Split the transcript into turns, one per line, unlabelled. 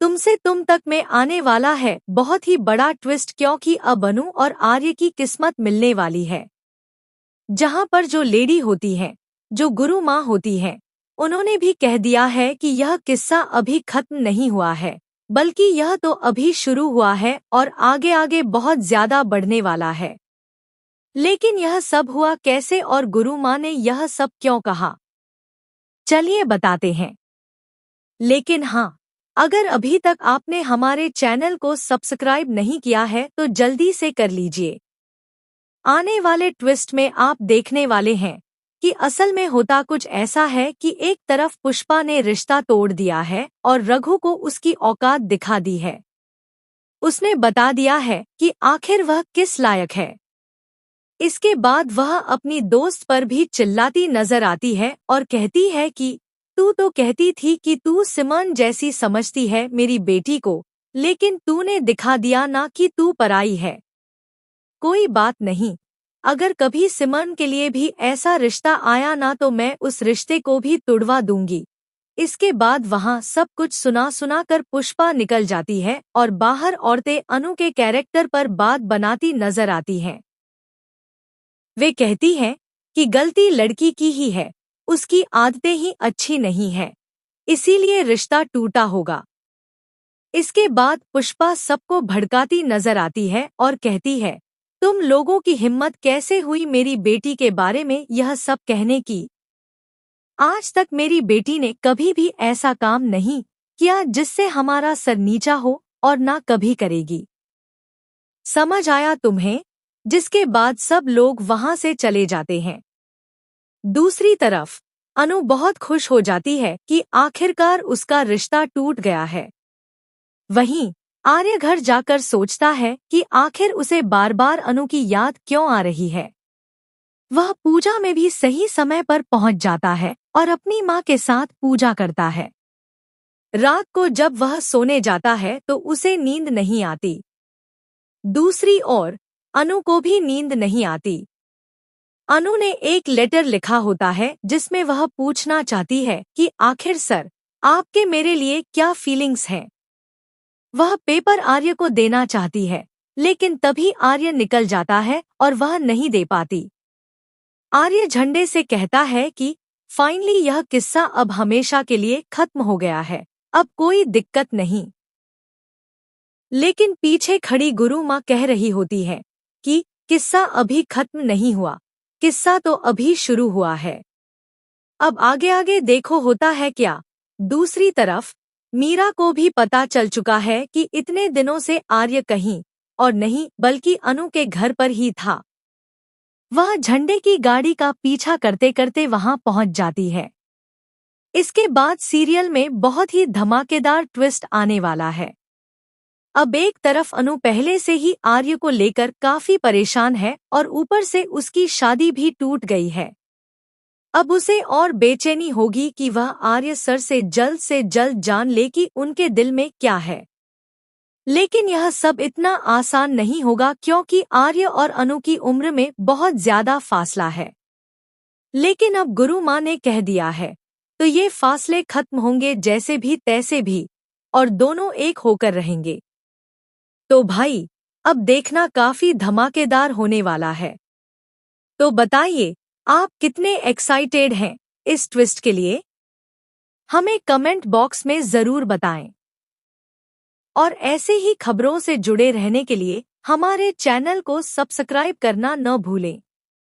तुमसे तुम तक में आने वाला है बहुत ही बड़ा ट्विस्ट, क्योंकि अब अनु और आर्य की किस्मत मिलने वाली है। जहां पर जो लेडी होती है, जो गुरु माँ होती है, उन्होंने भी कह दिया है कि यह किस्सा अभी खत्म नहीं हुआ है, बल्कि यह तो अभी शुरू हुआ है और आगे आगे बहुत ज्यादा बढ़ने वाला है। लेकिन यह सब हुआ कैसे और गुरु माँ ने यह सब क्यों कहा, चलिए बताते हैं। लेकिन हाँ, अगर अभी तक आपने हमारे चैनल को सब्सक्राइब नहीं किया है तो जल्दी से कर लीजिए। आने वाले ट्विस्ट में आप देखने वाले हैं कि असल में होता कुछ ऐसा है कि एक तरफ पुष्पा ने रिश्ता तोड़ दिया है और रघु को उसकी औकात दिखा दी है। उसने बता दिया है कि आखिर वह किस लायक है। इसके बाद वह अपनी दोस्त पर भी चिल्लाती नजर आती है और कहती है कि तू तो कहती थी कि तू सिमरन जैसी समझती है मेरी बेटी को, लेकिन तूने दिखा दिया ना कि तू पराई है। कोई बात नहीं, अगर कभी सिमरन के लिए भी ऐसा रिश्ता आया ना तो मैं उस रिश्ते को भी तुड़वा दूंगी। इसके बाद वहां सब कुछ सुना सुना कर पुष्पा निकल जाती है और बाहर औरतें अनु के कैरेक्टर पर बात बनाती नजर आती हैं। वे कहती हैं कि गलती लड़की की ही है, उसकी आदतें ही अच्छी नहीं है, इसीलिए रिश्ता टूटा होगा। इसके बाद पुष्पा सबको भड़काती नजर आती है और कहती है, तुम लोगों की हिम्मत कैसे हुई मेरी बेटी के बारे में यह सब कहने की। आज तक मेरी बेटी ने कभी भी ऐसा काम नहीं किया जिससे हमारा सर नीचा हो और ना कभी करेगी। समझ आया तुम्हें। जिसके बाद सब लोग वहां से चले जाते हैं। दूसरी तरफ अनु बहुत खुश हो जाती है कि आखिरकार उसका रिश्ता टूट गया है। वहीं आर्य घर जाकर सोचता है कि आखिर उसे बार बार अनु की याद क्यों आ रही है। वह पूजा में भी सही समय पर पहुंच जाता है और अपनी माँ के साथ पूजा करता है। रात को जब वह सोने जाता है तो उसे नींद नहीं आती। दूसरी ओर अनु को भी नींद नहीं आती। अनु ने एक लेटर लिखा होता है जिसमें वह पूछना चाहती है कि आखिर सर आपके मेरे लिए क्या फीलिंग्स हैं। वह पेपर आर्य को देना चाहती है, लेकिन तभी आर्य निकल जाता है और वह नहीं दे पाती। आर्य झंडे से कहता है कि फाइनली यह किस्सा अब हमेशा के लिए खत्म हो गया है, अब कोई दिक्कत नहीं। लेकिन पीछे खड़ी गुरु माँ कह रही होती है कि किस्सा अभी खत्म नहीं हुआ, किस्सा तो अभी शुरू हुआ है, अब आगे आगे देखो होता है क्या। दूसरी तरफ मीरा को भी पता चल चुका है कि इतने दिनों से आर्य कहीं और नहीं बल्कि अनु के घर पर ही था। वह झंडे की गाड़ी का पीछा करते करते वहां पहुंच जाती है। इसके बाद सीरियल में बहुत ही धमाकेदार ट्विस्ट आने वाला है। अब एक तरफ अनु पहले से ही आर्य को लेकर काफी परेशान है और ऊपर से उसकी शादी भी टूट गई है। अब उसे और बेचैनी होगी कि वह आर्य सर से जल्द जान ले कि उनके दिल में क्या है। लेकिन यह सब इतना आसान नहीं होगा क्योंकि आर्य और अनु की उम्र में बहुत ज्यादा फासला है। लेकिन अब गुरु माँ ने कह दिया है तो ये फासले खत्म होंगे जैसे भी तैसे भी, और दोनों एक होकर रहेंगे। तो भाई अब देखना काफी धमाकेदार होने वाला है। तो बताइए आप कितने एक्साइटेड हैं इस ट्विस्ट के लिए, हमें कमेंट बॉक्स में जरूर बताएं। और ऐसे ही खबरों से जुड़े रहने के लिए हमारे चैनल को सब्सक्राइब करना न भूलें।